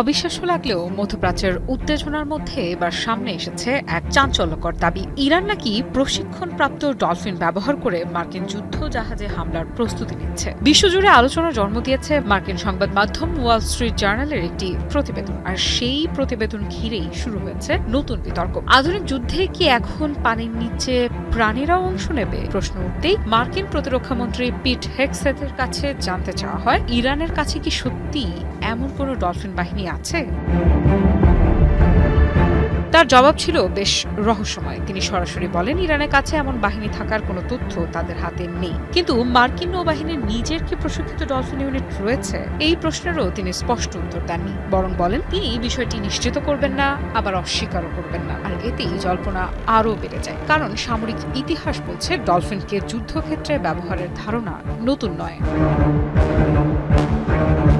অবিশ্বাস্য লাগলেও মধ্যপ্রাচ্যের উত্তেজনার মধ্যে এবার সামনে এসেছে এক চাঞ্চল্যকর দাবি। ইরান নাকি প্রশিক্ষণপ্রাপ্ত ডলফিন ব্যবহার করে মার্কিন যুদ্ধ জাহাজে হামলার প্রস্তুতি নিচ্ছে। বিশ্বজুড়ে আলোচনার জন্ম দিয়েছে মার্কিন সংবাদ মাধ্যম ওয়াল স্ট্রিট জার্নালের একটি প্রতিবেদন, আর সেই প্রতিবেদন ঘিরেই শুরু হয়েছে নতুন বিতর্ক। আধুনিক যুদ্ধে কি এখন পানির নিচে প্রাণীরাও অংশ নেবে? প্রশ্ন উঠতেই মার্কিন প্রতিরক্ষামন্ত্রী পিট হেগসেথের কাছে জানতে চাওয়া হয়, ইরানের কাছে কি সত্যি এমন কোনো ডলফিন বাহিনী আছে? তার জবাব ছিল বেশ রহস্যময়। তিনি সরাসরি বলেন, ইরানের কাছে এমন বাহিনী থাকার কোনো তথ্য তাদের হাতে নেই। কিন্তু মার্কিন নৌবাহিনীর নিজের কি প্রশিক্ষিত ডলফিন ইউনিট রয়েছে? এই প্রশ্নেরও তিনি স্পষ্ট উত্তর দেননি, বরং বলেন তিনি বিষয়টি নিশ্চিত করবেন না, আবার অস্বীকারও করবেন না। আর এতেই জল্পনা আরও বেড়ে যায়, কারণ সামরিক ইতিহাস বলছে ডলফিনকে যুদ্ধক্ষেত্রে ব্যবহারের ধারণা নতুন নয়।